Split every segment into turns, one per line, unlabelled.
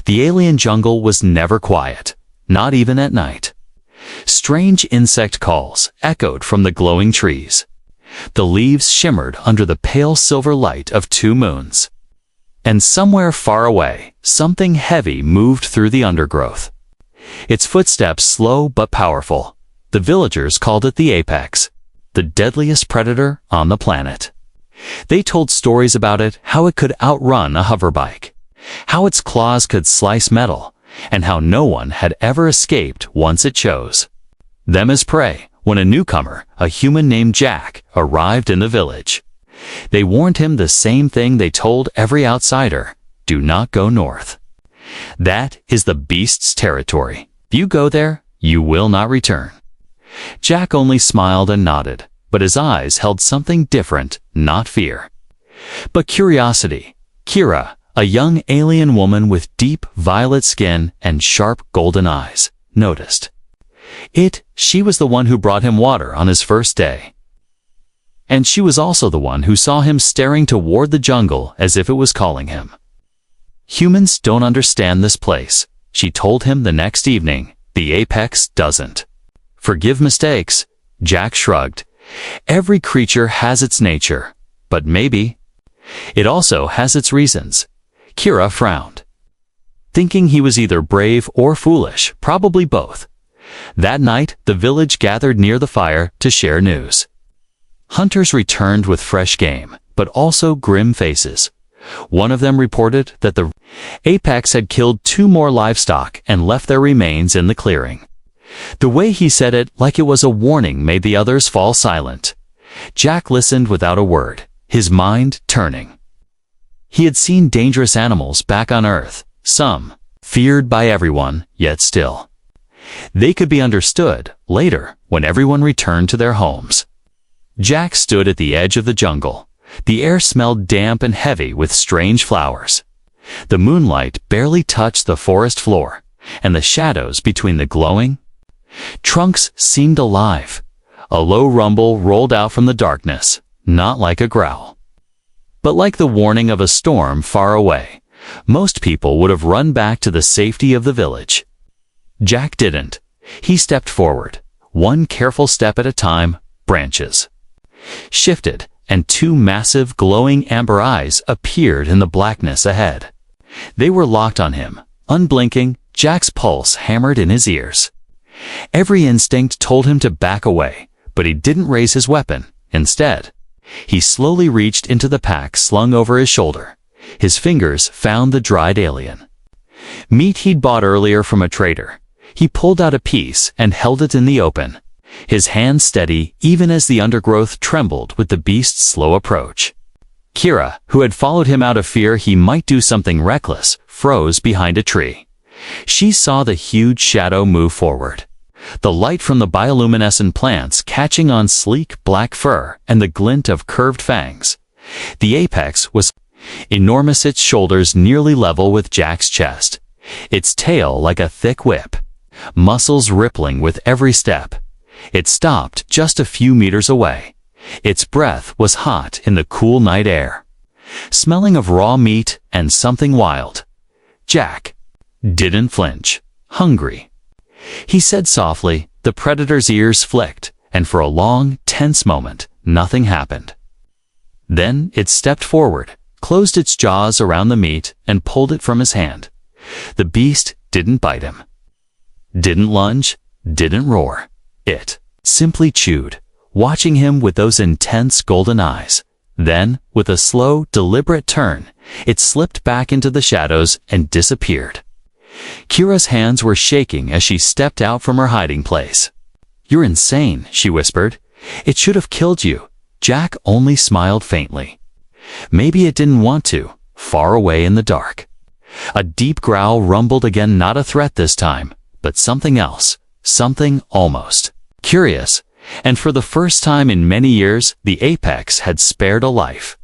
The alien jungle was never quiet, not even at night. Strange insect calls echoed from the glowing trees. The leaves shimmered under the pale silver light of two moons. And somewhere far away, something heavy moved through the undergrowth. Its footsteps slow but powerful. The villagers called it the apex, the deadliest predator on the planet. They told stories about it, how it could outrun a hoverbike, how its claws could slice metal, and how no one had ever escaped once it chose them as prey. When a newcomer, a human named Jack, arrived in the village, they warned him the same thing they told every outsider: do not go north. That is the beast's territory. If you go there, you will not return. Jack only smiled and nodded, but his eyes held something different, not fear, but curiosity. Kira, a young alien woman with deep violet skin and sharp golden eyes, noticed it. She was the one who brought him water on his first day. And she was also the one who saw him staring toward the jungle as if it was calling him. Humans don't understand this place, she told him the next evening. The apex doesn't forgive mistakes. Jack shrugged. Every creature has its nature, but maybe it also has its reasons. Kira frowned, thinking he was either brave or foolish, probably both. That night, the village gathered near the fire to share news. Hunters returned with fresh game, but also grim faces. One of them reported that the apex had killed 2 more livestock and left their remains in the clearing. The way he said it, like it was a warning, made the others fall silent. Jack listened without a word, his mind turning. He had seen dangerous animals back on Earth, some feared by everyone, yet still they could be understood later when everyone returned to their homes. Jack stood at the edge of the jungle. The air smelled damp and heavy with strange flowers. The moonlight barely touched the forest floor, and the shadows between the glowing trunks seemed alive. A low rumble rolled out from the darkness, not like a growl, but like the warning of a storm far away. Most people would have run back to the safety of the village. Jack didn't. He stepped forward, one careful step at a time. Branches shifted, and 2 massive, glowing amber eyes appeared in the blackness ahead. They were locked on him, unblinking. Jack's pulse hammered in his ears. Every instinct told him to back away, but he didn't raise his weapon. Instead, he slowly reached into the pack slung over his shoulder. His fingers found the dried alien meat he'd bought earlier from a trader. He pulled out a piece and held it in the open, his hand steady even as the undergrowth trembled with the beast's slow approach. Kira, who had followed him out of fear he might do something reckless, froze behind a tree. She saw the huge shadow move forward, the light from the bioluminescent plants catching on sleek black fur and the glint of curved fangs. The apex was enormous, its shoulders nearly level with Jack's chest, its tail like a thick whip, muscles rippling with every step. It stopped just a few meters away. Its breath was hot in the cool night air, smelling of raw meat and something wild. Jack didn't flinch. Hungry, he said softly. The predator's ears flicked, and for a long, tense moment, nothing happened. Then it stepped forward, closed its jaws around the meat, and pulled it from his hand. The beast didn't bite him, didn't lunge, didn't roar. It simply chewed, watching him with those intense golden eyes. Then, with a slow, deliberate turn, it slipped back into the shadows and disappeared. Kira's hands were shaking as she stepped out from her hiding place. "You're insane," she whispered. "It should have killed you." Jack only smiled faintly. Maybe it didn't want to. Far away in the dark, a deep growl rumbled again, not a threat this time, but something else, something almost curious. And for the first time in many years, the apex had spared a life.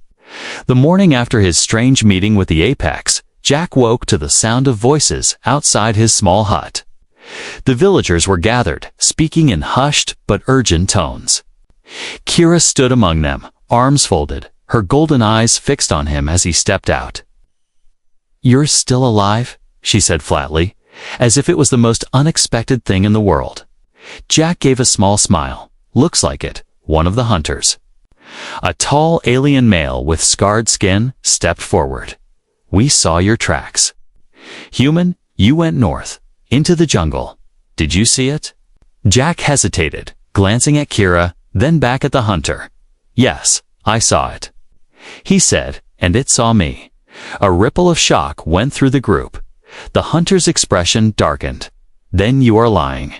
The morning after his strange meeting with the apex, Jack woke to the sound of voices outside his small hut. The villagers were gathered, speaking in hushed but urgent tones. Kira stood among them, arms folded, her golden eyes fixed on him as he stepped out. "You're still alive?" she said flatly, as if it was the most unexpected thing in the world. Jack gave a small smile. Looks like it, one of the hunters. A tall alien male with scarred skin stepped forward. We saw your tracks. Human, you went north, into the jungle. Did you see it? Jack hesitated, glancing at Kira, then back at the hunter. Yes, I saw it, he said, and it saw me. A ripple of shock went through the group. The hunter's expression darkened. Then you are lying.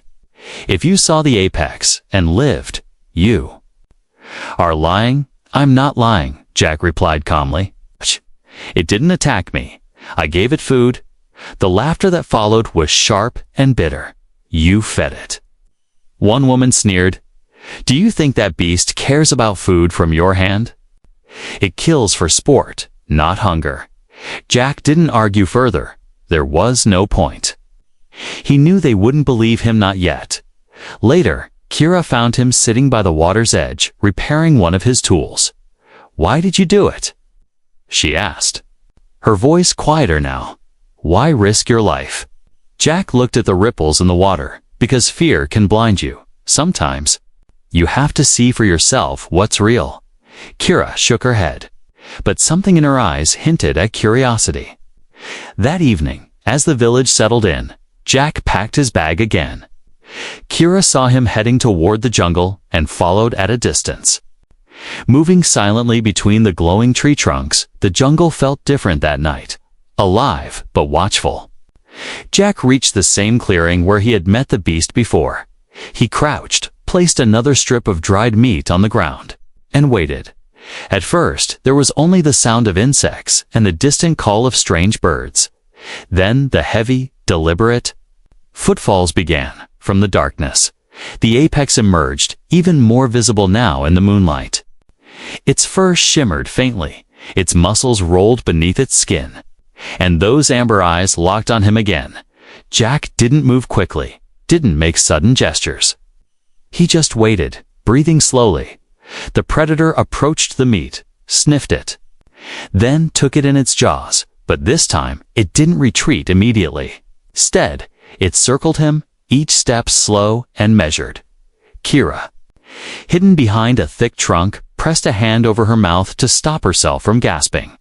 If you saw the apex and lived, you are lying. I'm not lying, Jack replied calmly. It didn't attack me. I gave it food. The laughter that followed was sharp and bitter. You fed it. One woman sneered. Do you think that beast cares about food from your hand? It kills for sport, not hunger. Jack didn't argue further. There was no point. He knew they wouldn't believe him, not yet. Later, Kira found him sitting by the water's edge, repairing one of his tools. Why did you do it? She asked. Her voice quieter now. Why risk your life? Jack looked at the ripples in the water, because fear can blind you. Sometimes, you have to see for yourself what's real. Kira shook her head, but something in her eyes hinted at curiosity. That evening, as the village settled in, Jack packed his bag again. Kira saw him heading toward the jungle and followed at a distance. Moving silently between the glowing tree trunks, the jungle felt different that night. Alive, but watchful. Jack reached the same clearing where he had met the beast before. He crouched, placed another strip of dried meat on the ground, and waited. At first, there was only the sound of insects and the distant call of strange birds. Then the heavy, deliberate footfalls began from the darkness. The apex emerged, even more visible now in the moonlight. Its fur shimmered faintly, its muscles rolled beneath its skin, and those amber eyes locked on him again. Jack didn't move quickly, didn't make sudden gestures. He just waited, breathing slowly. The predator approached the meat, sniffed it, then took it in its jaws, but this time it didn't retreat immediately. Instead, it circled him, each step slow and measured. Kira, hidden behind a thick trunk, pressed a hand over her mouth to stop herself from gasping.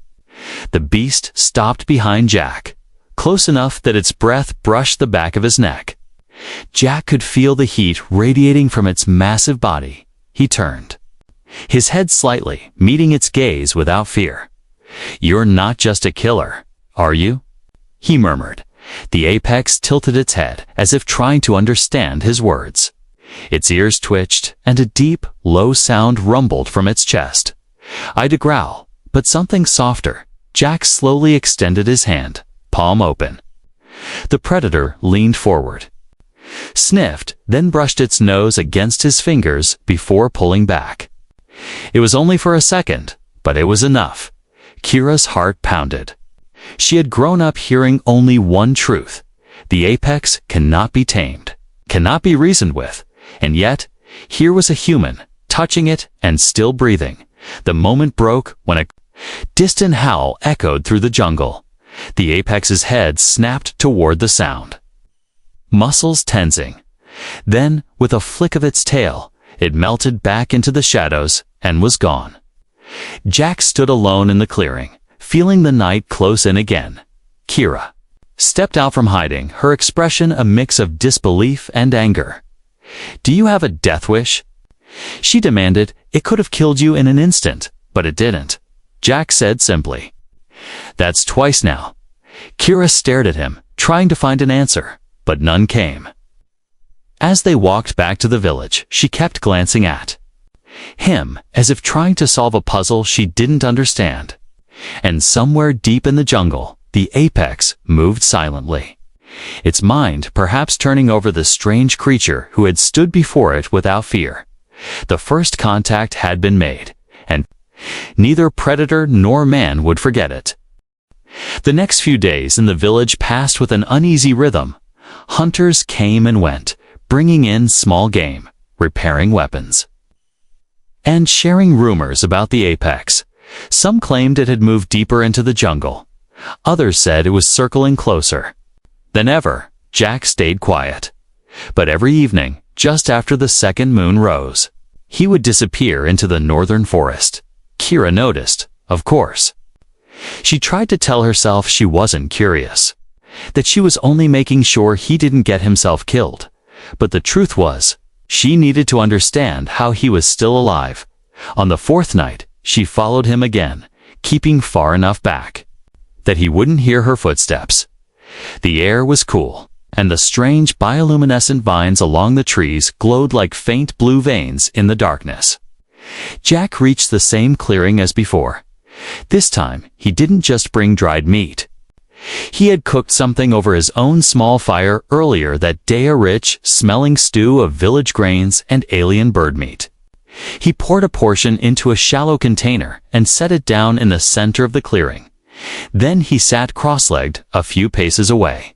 The beast stopped behind Jack, close enough that its breath brushed the back of his neck. Jack could feel the heat radiating from its massive body. He turned, his head slightly, meeting its gaze without fear. You're not just a killer, are you? He murmured. The apex tilted its head as if trying to understand his words. Its ears twitched, and a deep, low sound rumbled from its chest. I'd growl, but something softer. Jack slowly extended his hand, palm open. The predator leaned forward, sniffed, then brushed its nose against his fingers before pulling back. It was only for a second, but it was enough. Kira's heart pounded. She had grown up hearing only one truth. The apex cannot be tamed, cannot be reasoned with. And yet, here was a human, touching it and still breathing. The moment broke when a distant howl echoed through the jungle. The apex's head snapped toward the sound, muscles tensing. Then, with a flick of its tail, it melted back into the shadows and was gone. Jack stood alone in the clearing, feeling the night close in again. Kira stepped out from hiding, her expression a mix of disbelief and anger. Do you have a death wish? She demanded. It could have killed you in an instant, but it didn't. Jack said simply. That's twice now. Kira stared at him, trying to find an answer, but none came. As they walked back to the village, she kept glancing at him, as if trying to solve a puzzle she didn't understand. And somewhere deep in the jungle, the apex moved silently, its mind perhaps turning over the strange creature who had stood before it without fear. The first contact had been made, and neither predator nor man would forget it. The next few days in the village passed with an uneasy rhythm. Hunters came and went, bringing in small game, repairing weapons, and sharing rumors about the apex. Some claimed it had moved deeper into the jungle. Others said it was circling closer. than ever, Jack stayed quiet. But every evening, just after the second moon rose, he would disappear into the northern forest. Kira noticed, of course. She tried to tell herself she wasn't curious, that she was only making sure he didn't get himself killed. But the truth was, she needed to understand how he was still alive. On the fourth night, she followed him again, keeping far enough back that he wouldn't hear her footsteps. The air was cool, and the strange bioluminescent vines along the trees glowed like faint blue veins in the darkness. Jack reached the same clearing as before. This time, he didn't just bring dried meat. He had cooked something over his own small fire earlier that day, a rich, smelling stew of village grains and alien bird meat. He poured a portion into a shallow container and set it down in the center of the clearing. Then he sat cross-legged a few paces away.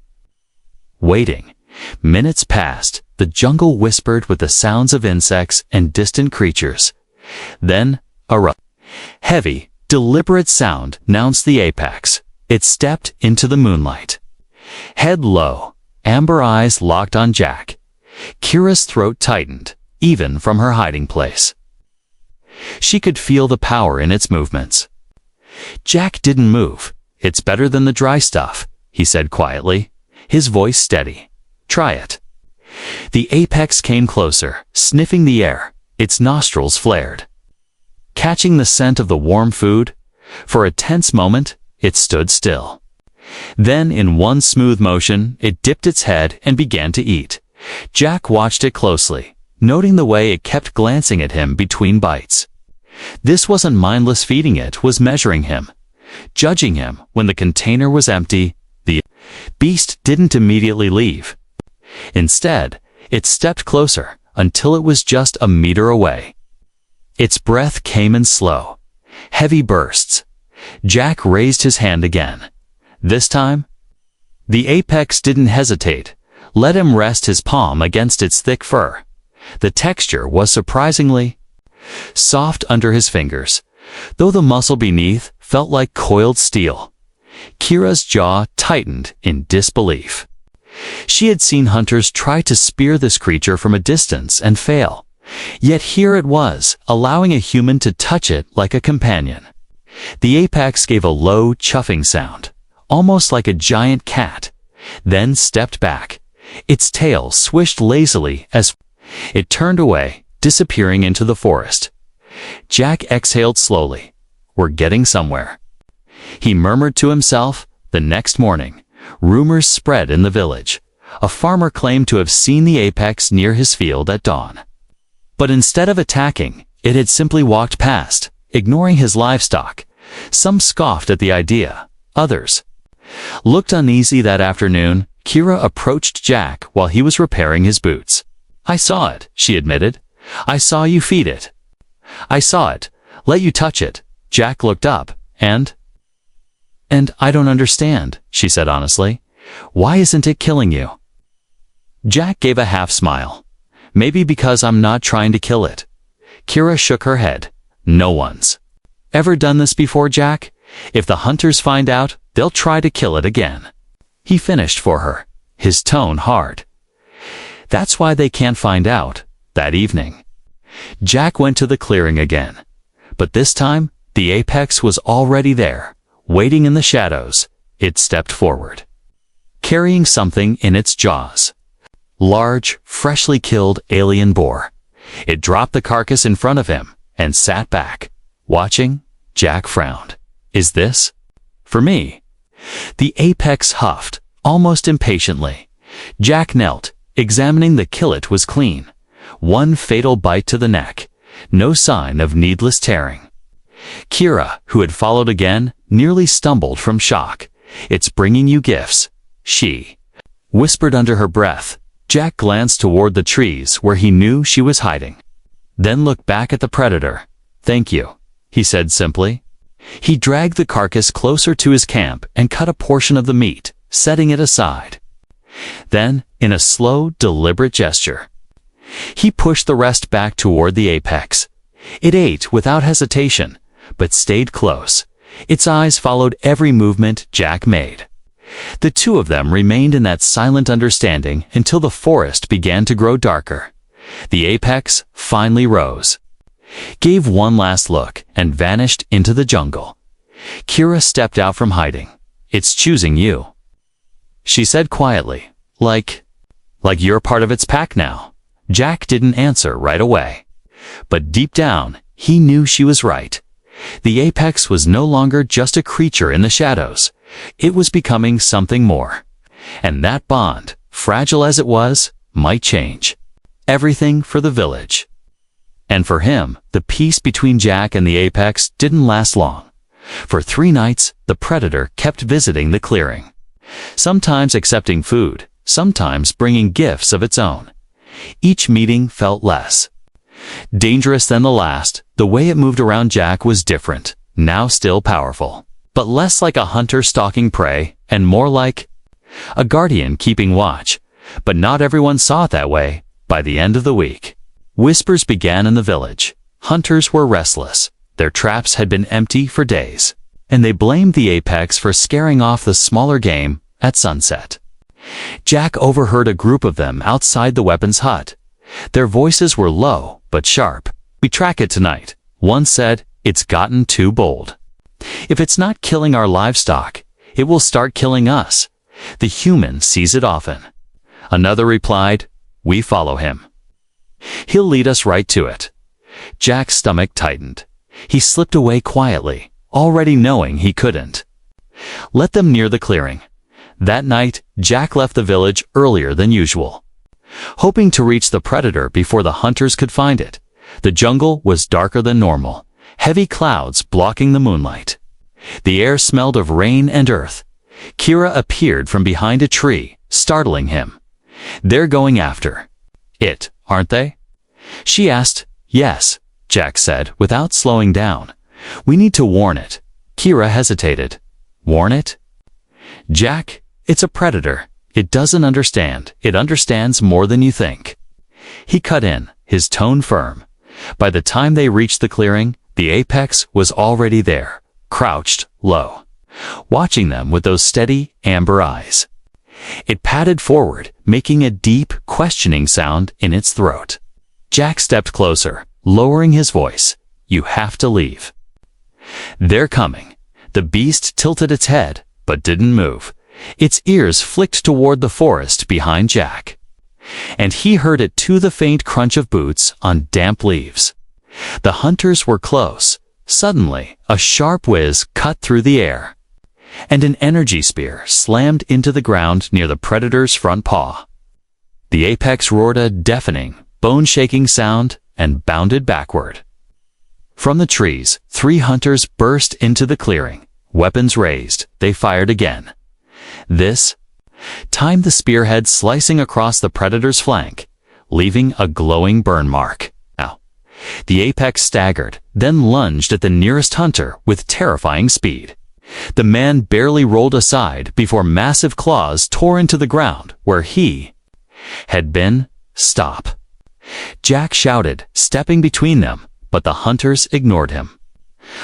Waiting. Minutes passed. The jungle whispered with the sounds of insects and distant creatures. Then, a heavy, deliberate sound announced the apex. It stepped into the moonlight. Head low, amber eyes locked on Jack. Kira's throat tightened, even from her hiding place. She could feel the power in its movements. Jack didn't move. "It's better than the dry stuff," he said quietly, his voice steady. "Try it." The apex came closer, sniffing the air, its nostrils flared. Catching the scent of the warm food, for a tense moment, it stood still. Then, in one smooth motion, it dipped its head and began to eat. Jack watched it closely, noting the way it kept glancing at him between bites. This wasn't mindless feeding, it was measuring him, judging him. When the container was empty, the beast didn't immediately leave. Instead, it stepped closer until it was just a meter away. Its breath came in slow, heavy bursts. Jack raised his hand again. This time, the apex didn't hesitate. Let him rest his palm against its thick fur. The texture was surprisingly soft under his fingers, though the muscle beneath felt like coiled steel. Kira's jaw tightened in disbelief. She had seen hunters try to spear this creature from a distance and fail. Yet here it was, allowing a human to touch it like a companion. The apex gave a low, chuffing sound, almost like a giant cat, then stepped back. Its tail swished lazily as it turned away, disappearing into the forest. Jack exhaled slowly. "We're getting somewhere," he murmured to himself. The next morning, rumors spread in the village. A farmer claimed to have seen the apex near his field at dawn. But instead of attacking, it had simply walked past, ignoring his livestock. Some scoffed at the idea. Others looked uneasy. That afternoon, Kira approached Jack while he was repairing his boots. "I saw it," she admitted. "I saw you feed it. I saw it. Let you touch it." Jack looked up, and I don't understand," she said honestly. "Why isn't it killing you?" Jack gave a half smile. "Maybe because I'm not trying to kill it." Kira shook her head. "No one's ever done this before, Jack. If the hunters find out, they'll try to kill it again." He finished for her, his tone hard. "That's why they can't find out." That evening, Jack went to the clearing again. But this time, the apex was already there, waiting in the shadows. It stepped forward, carrying something in its jaws. Large, freshly killed alien boar. It dropped the carcass in front of him and sat back, watching. Jack frowned. "Is this for me?" The apex huffed, almost impatiently. Jack knelt, examining the kill. It was clean. One fatal bite to the neck. No sign of needless tearing. Kira, who had followed again, nearly stumbled from shock. "It's bringing you gifts," she whispered under her breath. Jack glanced toward the trees where he knew she was hiding, then looked back at the predator. "Thank you," he said simply. He dragged the carcass closer to his camp and cut a portion of the meat, setting it aside. Then, in a slow, deliberate gesture, he pushed the rest back toward the apex. It ate without hesitation, but stayed close. Its eyes followed every movement Jack made. The two of them remained in that silent understanding until the forest began to grow darker. The apex finally rose, gave one last look, and vanished into the jungle. Kira stepped out from hiding. "It's choosing you," she said quietly, like you're part of its pack now. Jack didn't answer right away, but deep down, he knew she was right. The apex was no longer just a creature in the shadows. It was becoming something more. And that bond, fragile as it was, might change everything for the village. And for him, the peace between Jack and the apex didn't last long. For 3 nights, the predator kept visiting the clearing, sometimes accepting food, sometimes bringing gifts of its own. Each meeting felt less dangerous than the last. The way it moved around Jack was different, now still powerful, but less like a hunter stalking prey and more like a guardian keeping watch. But not everyone saw it that way. By the end of the week, whispers began in the village. Hunters were restless. Their traps had been empty for days, and they blamed the apex for scaring off the smaller game at sunset. Jack overheard a group of them outside the weapons hut. Their voices were low but sharp. "We track it tonight," one said. "It's gotten too bold. If it's not killing our livestock, it will start killing us. The human sees it often." Another replied, "We follow him. He'll lead us right to it." Jack's stomach tightened. He slipped away quietly, already knowing he couldn't let them near the clearing. That night, Jack left the village earlier than usual, hoping to reach the predator before the hunters could find it. The jungle was darker than normal, heavy clouds blocking the moonlight. The air smelled of rain and earth. Kira appeared from behind a tree, startling him. "They're going after it, aren't they?" she asked. "Yes," Jack said without slowing down. "We need to warn it." Kira hesitated. "Warn it?" "Jack, it's a predator. It doesn't understand. It understands more than you think." He cut in, his tone firm. By the time they reached the clearing, the apex was already there, crouched low, watching them with those steady, amber eyes. It padded forward, making a deep, questioning sound in its throat. Jack stepped closer, lowering his voice. "You have to leave. They're coming." The beast tilted its head, but didn't move. Its ears flicked toward the forest behind Jack, and he heard it too, the faint crunch of boots on damp leaves. The hunters were close. Suddenly, a sharp whiz cut through the air, and an energy spear slammed into the ground near the predator's front paw. The apex roared a deafening, bone-shaking sound and bounded backward. From the trees, 3 hunters burst into the clearing. Weapons raised, they fired again. This time the spearhead slicing across the predator's flank, leaving a glowing burn mark. Now, the apex staggered, then lunged at the nearest hunter with terrifying speed. The man barely rolled aside before massive claws tore into the ground where he had been. "Stop!" Jack shouted, stepping between them, but the hunters ignored him.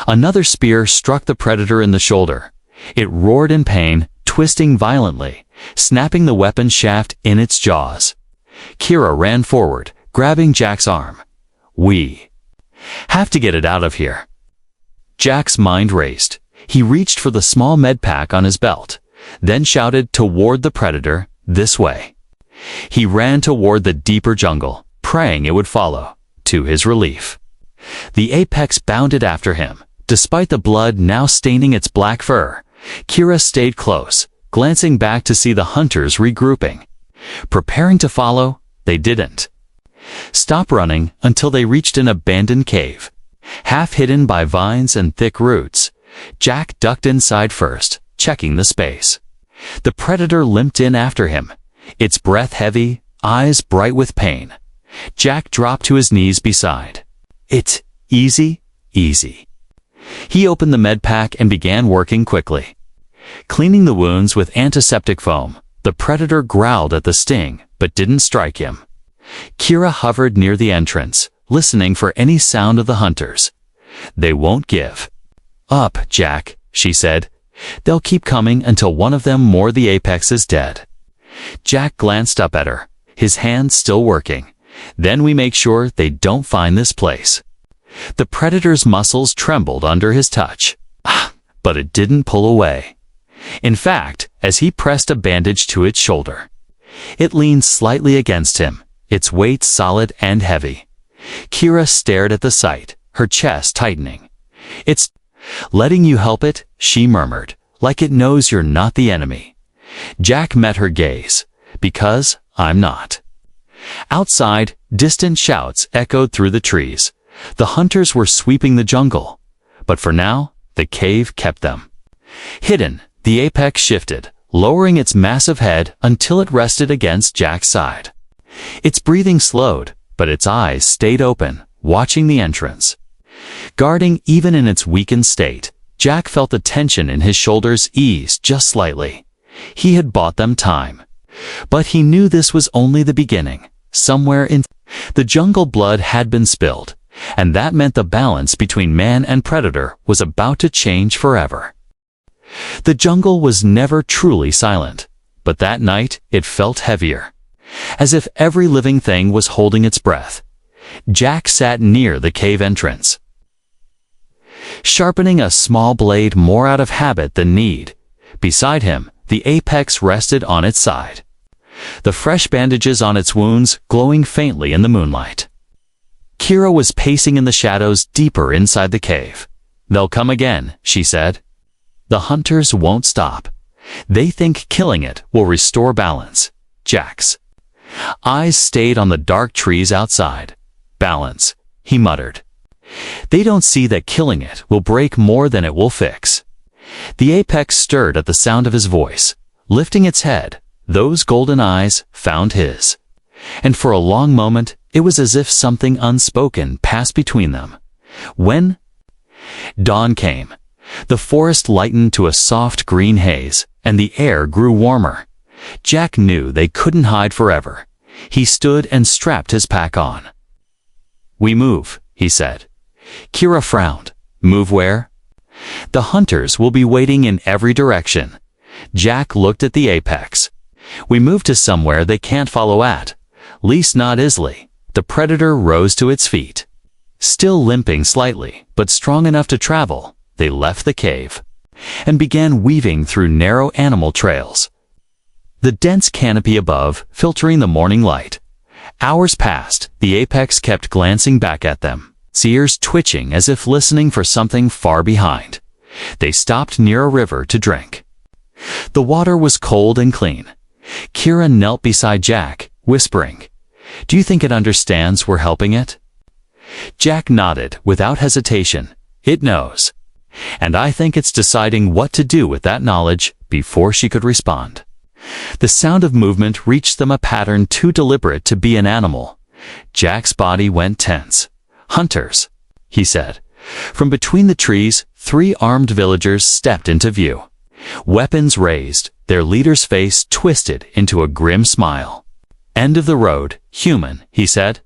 Another spear struck the predator in the shoulder. It roared in pain, twisting violently, snapping the weapon shaft in its jaws. Kira ran forward, grabbing Jack's arm. "We have to get it out of here." Jack's mind raced. He reached for the small med pack on his belt, then shouted toward the predator, "This way." He ran toward the deeper jungle, praying it would follow. To his relief, the apex bounded after him. Despite the blood now staining its black fur, Kira stayed close, glancing back to see the hunters regrouping. Preparing to follow, they didn't stop running until they reached an abandoned cave, half hidden by vines and thick roots. Jack ducked inside first, checking the space. The predator limped in after him, its breath heavy, eyes bright with pain. Jack dropped to his knees beside it. "Easy, easy." He opened the med pack and began working quickly, cleaning the wounds with antiseptic foam. The predator growled at the sting, but didn't strike him. Kira hovered near the entrance, listening for any sound of the hunters. "They won't give up, Jack," she said. They'll keep coming until one of them or the apex is dead. Jack glanced up at her, his hand still working. Then we make sure they don't find this place. The predator's muscles trembled under his touch, but it didn't pull away. In fact, as he pressed a bandage to its shoulder, it leaned slightly against him, its weight solid and heavy. Kira stared at the sight, her chest tightening. "It's letting you help it," she murmured, "like it knows you're not the enemy." Jack met her gaze. "Because I'm not." Outside, distant shouts echoed through the trees. The hunters were sweeping the jungle. But for now, the cave kept them. Hidden, the apex shifted, lowering its massive head until it rested against Jack's side. Its breathing slowed, but its eyes stayed open, watching the entrance. Guarding even in its weakened state, Jack felt the tension in his shoulders ease just slightly. He had bought them time. But he knew this was only the beginning. Somewhere in the jungle blood had been spilled, and that meant the balance between man and predator was about to change forever. The jungle was never truly silent, but that night it felt heavier, as if every living thing was holding its breath. Jack sat near the cave entrance, sharpening a small blade more out of habit than need. Beside him, the apex rested on its side, the fresh bandages on its wounds glowing faintly in the moonlight. Kira was pacing in the shadows deeper inside the cave. "They'll come again," she said. "The hunters won't stop. They think killing it will restore balance." Jack's eyes stayed on the dark trees outside. "Balance," he muttered. "They don't see that killing it will break more than it will fix." The apex stirred at the sound of his voice. Lifting its head, those golden eyes found his. And for a long moment, it was as if something unspoken passed between them. When dawn came, the forest lightened to a soft green haze, and the air grew warmer. Jack knew they couldn't hide forever. He stood and strapped his pack on. "We move," he said. Kira frowned. "Move where?" "The hunters will be waiting in every direction." Jack looked at the apex. "We move to somewhere they can't follow at. Least not easily." The predator rose to its feet. Still limping slightly, but strong enough to travel, they left the cave and began weaving through narrow animal trails, the dense canopy above filtering the morning light. Hours passed. The apex kept glancing back at them, its ears twitching as if listening for something far behind. They stopped near a river to drink. The water was cold and clean. Kira knelt beside Jack, whispering, "Do you think it understands we're helping it?" Jack nodded without hesitation. "It knows. And I think it's deciding what to do with that knowledge before she could respond." The sound of movement reached them, a pattern too deliberate to be an animal. Jack's body went tense. "Hunters," he said. From between the trees, 3 armed villagers stepped into view. Weapons raised, their leader's face twisted into a grim smile. "End of the road, human," he said.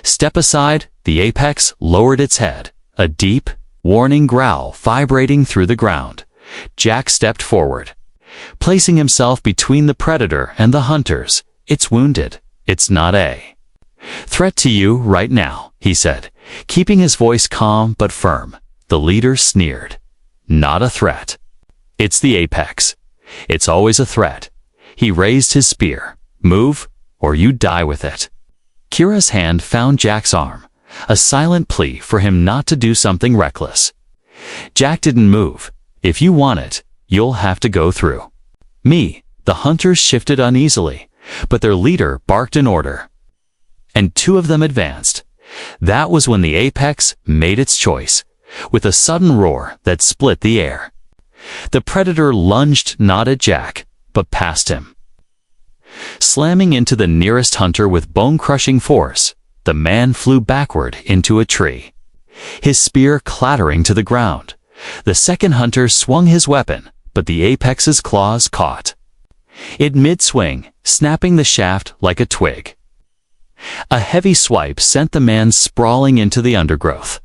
"Step aside." The apex lowered its head, a deep, warning growl vibrating through the ground. Jack stepped forward, placing himself between the predator and the hunters. "It's wounded. It's not a threat to you right now," he said, keeping his voice calm but firm. The leader sneered. "Not a threat. It's the apex. It's always a threat." He raised his spear. "Move, or you die with it." Kira's hand found Jack's arm, a silent plea for him not to do something reckless. Jack didn't move. "If you want it, you'll have to go through me." The hunters shifted uneasily, but their leader barked an order, and 2 of them advanced. That was when the apex made its choice, with a sudden roar that split the air. The predator lunged not at Jack, but past him, slamming into the nearest hunter with bone-crushing force. The man flew backward into a tree, his spear clattering to the ground. The second hunter swung his weapon, but the apex's claws caught it mid-swing, snapping the shaft like a twig. A heavy swipe sent the man sprawling into the undergrowth.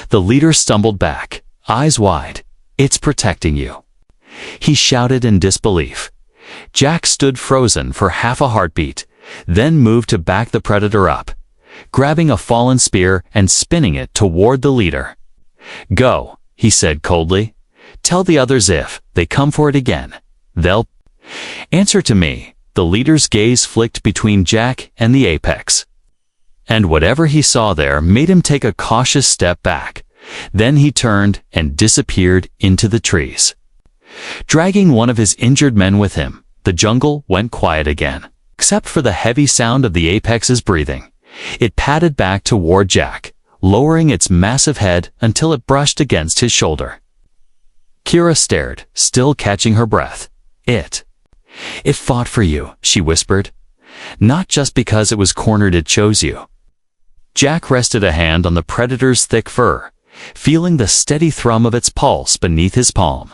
The leader stumbled back, eyes wide. "It's protecting you." he shouted in disbelief. Jack stood frozen for half a heartbeat, then moved to back the predator up, grabbing a fallen spear and spinning it toward the leader. "Go," he said coldly. "Tell the others if they come for it again, they'll answer to me." The leader's gaze flicked between Jack and the apex, and whatever he saw there made him take a cautious step back. Then he turned and disappeared into the trees. Dragging one of his injured men with him, the jungle went quiet again, except for the heavy sound of the apex's breathing. It padded back toward Jack, lowering its massive head until it brushed against his shoulder. Kira stared, still catching her breath. It fought for you," she whispered. "Not just because it was cornered it chose you." Jack rested a hand on the predator's thick fur, feeling the steady thrum of its pulse beneath his palm.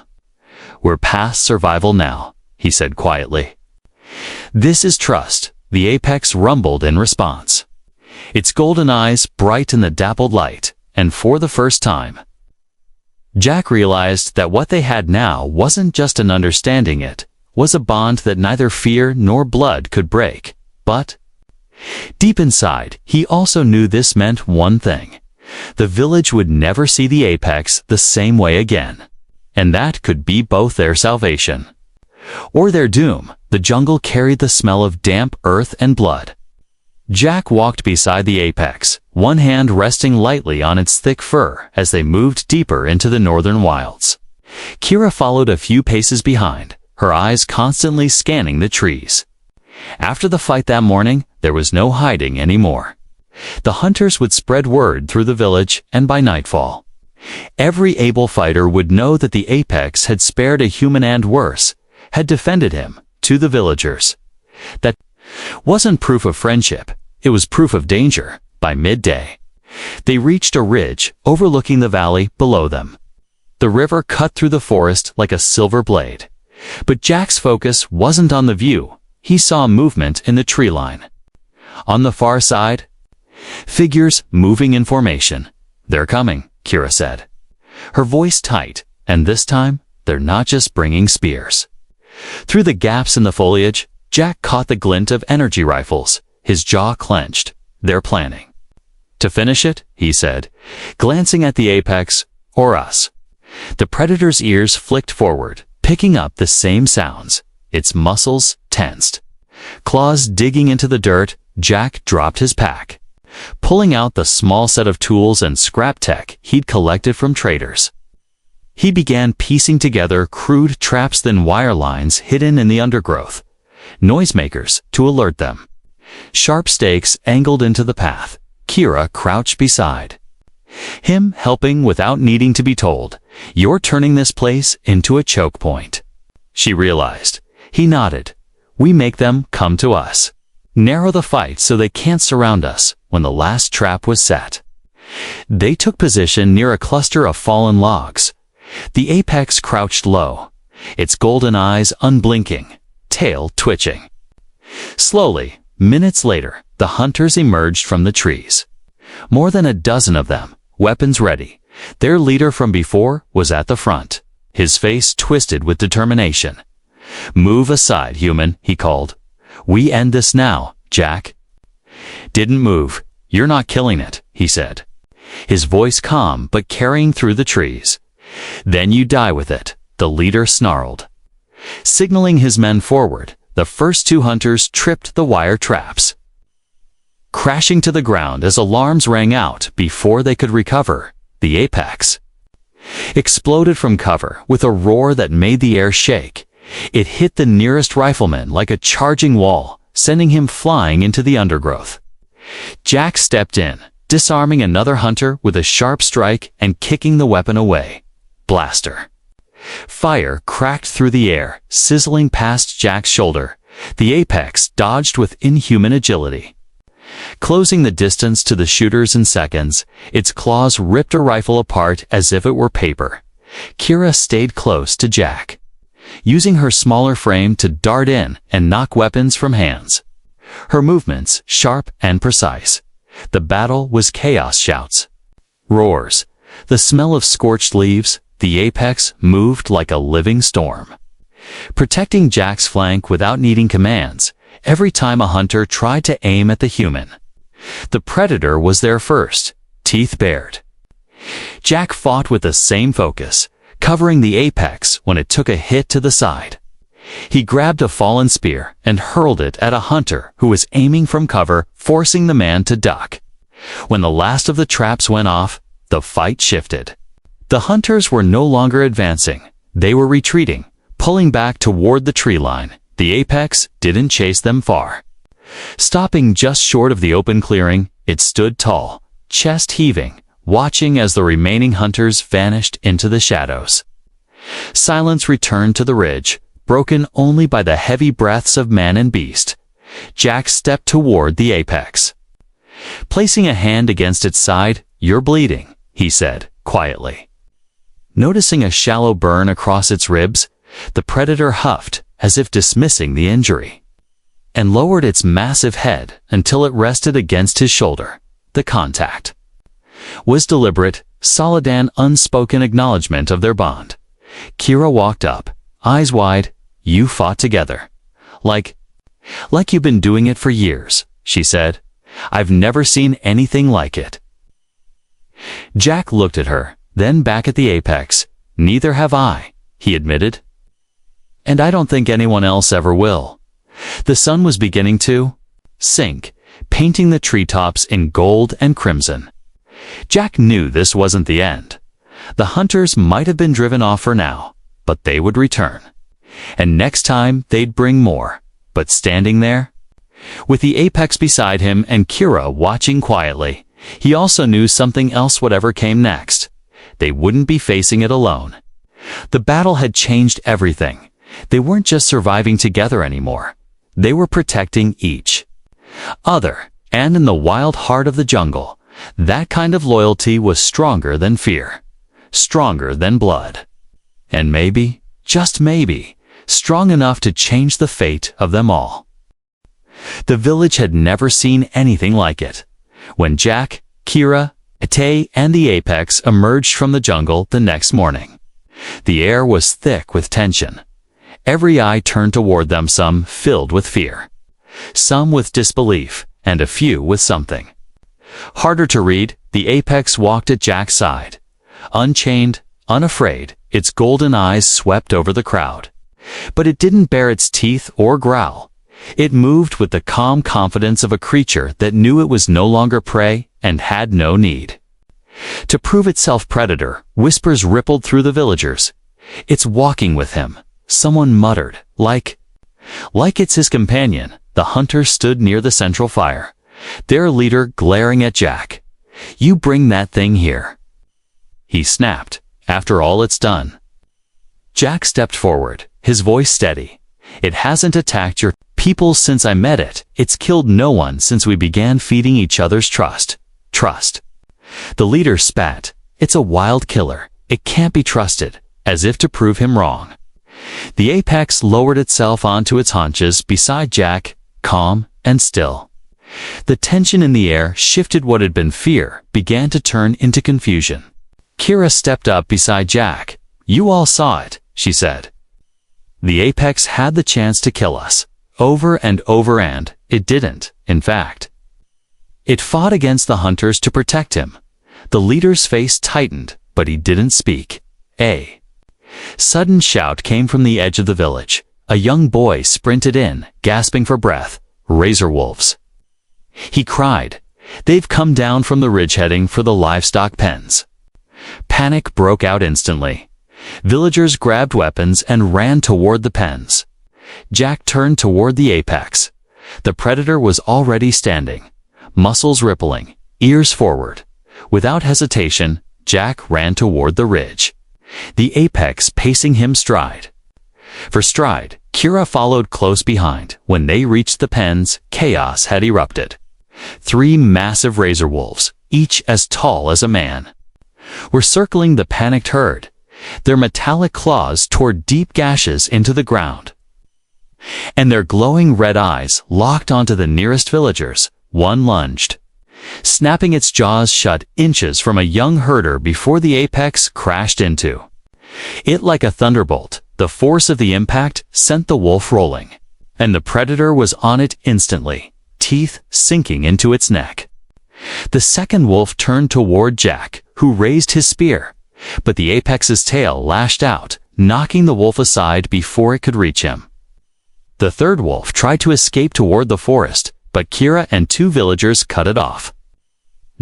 "We're past survival now," he said quietly. "This is trust," the apex rumbled in response, its golden eyes bright in the dappled light, and for the first time, Jack realized that what they had now wasn't just an understanding, it was a bond that neither fear nor blood could break. But deep inside, he also knew this meant one thing. The village would never see the apex the same way again. And that could be both their salvation or their doom. The jungle carried the smell of damp earth and blood. Jack walked beside the apex, one hand resting lightly on its thick fur as they moved deeper into the northern wilds. Kira followed a few paces behind, her eyes constantly scanning the trees. After the fight that morning, there was no hiding anymore. The hunters would spread word through the village, and by nightfall, every able fighter would know that the apex had spared a human and worse, had defended him. To the villagers, that wasn't proof of friendship, it was proof of danger. By midday, they reached a ridge overlooking the valley below them. The river cut through the forest like a silver blade. But Jack's focus wasn't on the view. He saw movement in the tree line. On the far side, figures moving in formation. "They're coming," Kira said, her voice tight, "and this time, they're not just bringing spears." Through the gaps in the foliage, Jack caught the glint of energy rifles, his jaw clenched. "They're planning to finish it," he said, glancing at the apex, "or us." The predator's ears flicked forward, picking up the same sounds. Its muscles tensed. Claws digging into the dirt, Jack dropped his pack, pulling out the small set of tools and scrap tech he'd collected from traders. He began piecing together crude traps, then wire lines hidden in the undergrowth, noisemakers to alert them, sharp stakes angled into the path. Kira crouched beside him, helping without needing to be told. "You're turning this place into a choke point," she realized. He nodded. "We make them come to us. Narrow the fight so they can't surround us." When the last trap was set, they took position near a cluster of fallen logs. The apex crouched low, its golden eyes unblinking, tail twitching. Slowly, minutes later, the hunters emerged from the trees. More than a dozen of them, weapons ready. Their leader from before was at the front, his face twisted with determination. "Move aside, human," he called. "We end this now, Jack." "Didn't move. You're not killing it," he said, his voice calm but carrying through the trees. "Then you die with it," the leader snarled. Signaling his men forward, the first two hunters tripped the wire traps, crashing to the ground as alarms rang out. Before they could recover, the apex exploded from cover with a roar that made the air shake. It hit the nearest rifleman like a charging wall, sending him flying into the undergrowth. Jack stepped in, disarming another hunter with a sharp strike and kicking the weapon away. Blaster. Fire cracked through the air, sizzling past Jack's shoulder. The apex dodged with inhuman agility, closing the distance to the shooters in seconds. Its claws ripped a rifle apart as if it were paper. Kira stayed close to Jack, using her smaller frame to dart in and knock weapons from hands. Her movements sharp and precise. The battle was chaos, shouts, roars, the smell of scorched leaves, the apex moved like a living storm, protecting Jack's flank without needing commands every time a hunter tried to aim at the human. The predator was there first, teeth bared. Jack fought with the same focus, covering the apex when it took a hit to the side. He grabbed a fallen spear and hurled it at a hunter who was aiming from cover, forcing the man to duck. When the last of the traps went off, the fight shifted. The hunters were no longer advancing. They were retreating, pulling back toward the tree line. The apex didn't chase them far. Stopping just short of the open clearing, it stood tall, chest heaving, watching as the remaining hunters vanished into the shadows. Silence returned to the ridge, broken only by the heavy breaths of man and beast. Jack stepped toward the apex. Placing a hand against its side, "You're bleeding," he said, quietly. Noticing a shallow burn across its ribs, the predator huffed, as if dismissing the injury, and lowered its massive head until it rested against his shoulder. The contact was deliberate, solid, and unspoken acknowledgement of their bond. Kira walked up, eyes wide. "You fought together. Like you've been doing it for years," she said. "I've never seen anything like it." Jack looked at her, then back at the apex. "Neither have I," he admitted. "And I don't think anyone else ever will." The sun was beginning to sink, painting the treetops in gold and crimson. Jack knew this wasn't the end. The hunters might have been driven off for now, but they would return. And next time they'd bring more. But standing there, with the apex beside him and Kira watching quietly, he also knew something else. Whatever came next, they wouldn't be facing it alone. The battle had changed everything. They weren't just surviving together anymore. They were protecting each other. And in the wild heart of the jungle, that kind of loyalty was stronger than fear, stronger than blood. And maybe, just maybe, strong enough to change the fate of them all. The village had never seen anything like it. When Jack, Kira, Ate, and the apex emerged from the jungle the next morning, the air was thick with tension. Every eye turned toward them, some filled with fear, some with disbelief, and a few with something harder to read. The apex walked at Jack's side, unchained, unafraid. Its golden eyes swept over the crowd. But it didn't bare its teeth or growl. It moved with the calm confidence of a creature that knew it was no longer prey and had no need to prove itself predator. Whispers rippled through the villagers. "It's walking with him," someone muttered. Like it's his companion." The hunters stood near the central fire, their leader glaring at Jack. "You bring that thing here," he snapped. "After all it's done." Jack stepped forward, his voice steady. "It hasn't attacked your people since I met it. It's killed no one since we began feeding each other's trust." Trust. The leader spat. "It's a wild killer. It can't be trusted," as if to prove him wrong. The apex lowered itself onto its haunches beside Jack, calm and still. The tension in the air shifted. What had been fear began to turn into confusion. Kira stepped up beside Jack. "You all saw it," she said. "The apex had the chance to kill us, over and over, and it didn't. In fact, it fought against the hunters to protect him." The leader's face tightened, but he didn't speak. A sudden shout came from the edge of the village. A young boy sprinted in, gasping for breath. "Razor wolves!" he cried. "They've come down from the ridge heading for the livestock pens." Panic broke out instantly. Villagers grabbed weapons and ran toward the pens. Jack turned toward the apex. The predator was already standing, muscles rippling, ears forward. Without hesitation, Jack ran toward the ridge, the apex pacing him stride for stride. Kira followed close behind. When they reached the pens, chaos had erupted. 3 massive razor wolves, each as tall as a man, were circling the panicked herd. Their metallic claws tore deep gashes into the ground, and their glowing red eyes locked onto the nearest villagers. One lunged, snapping its jaws shut inches from a young herder before the apex crashed into It like a thunderbolt, the force of the impact sent the wolf rolling, and the predator was on it instantly, teeth sinking into its neck. The second wolf turned toward Jack, who raised his spear, but the apex's tail lashed out, knocking the wolf aside before it could reach him. The third wolf tried to escape toward the forest, but Kira and two villagers cut it off.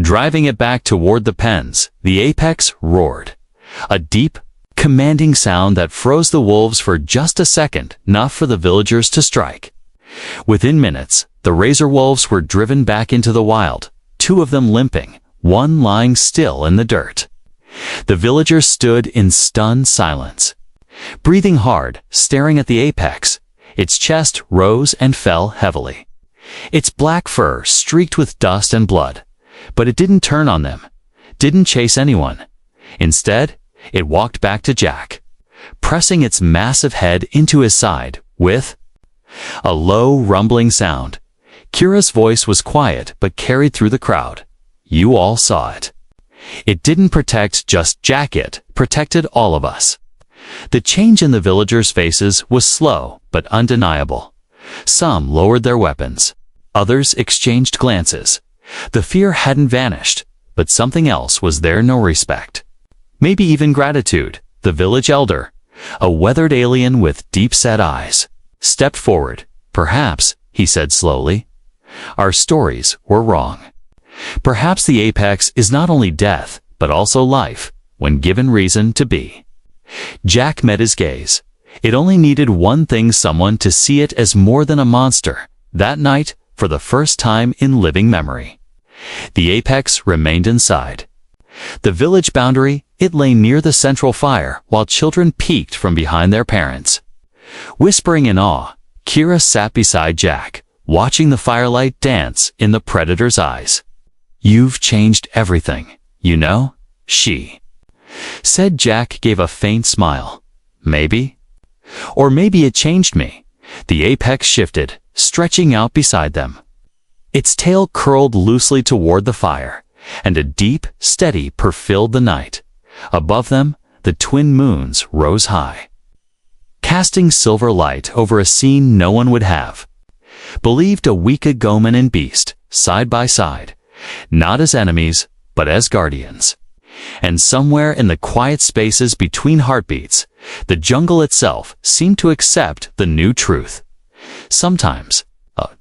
Driving it back toward the pens, the apex roared, a deep, commanding sound that froze the wolves for just a second, enough for the villagers to strike. Within minutes, the razor wolves were driven back into the wild, two of them limping, one lying still in the dirt. The villagers stood in stunned silence, breathing hard, staring at the apex. Its chest rose and fell heavily. Its black fur streaked with dust and blood, but it didn't turn on them, didn't chase anyone. Instead, it walked back to Jack, pressing its massive head into his side with a low, rumbling sound. Kira's voice was quiet but carried through the crowd. You all saw it. It didn't protect just Jack, it protected all of us. The change in the villagers' faces was slow but undeniable. Some lowered their weapons. Others exchanged glances. The fear hadn't vanished, but something else was there, no respect. Maybe even gratitude. The village elder, a weathered alien with deep-set eyes, stepped forward. Perhaps, he said slowly, our stories were wrong. Perhaps the apex is not only death, but also life, when given reason to be. Jack met his gaze. It only needed one thing, someone to see it as more than a monster. That night, for the first time in living memory, the apex remained inside. The village boundary, it lay near the central fire, while children peeked from behind their parents. Whispering in awe, Kira sat beside Jack, watching the firelight dance in the predator's eyes. You've changed everything, you know, she said. Jack gave a faint smile. Maybe. Or maybe it changed me. The apex shifted, stretching out beside them. Its tail curled loosely toward the fire, and a deep, steady purr filled the night. Above them, the twin moons rose high, casting silver light over a scene no one would have believed a week ago. Man and beast, side by side, not as enemies, but as guardians. And somewhere in the quiet spaces between heartbeats, the jungle itself seemed to accept the new truth. Sometimes,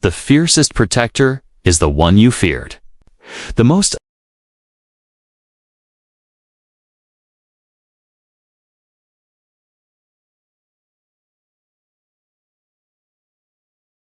the fiercest protector is the one you feared the most.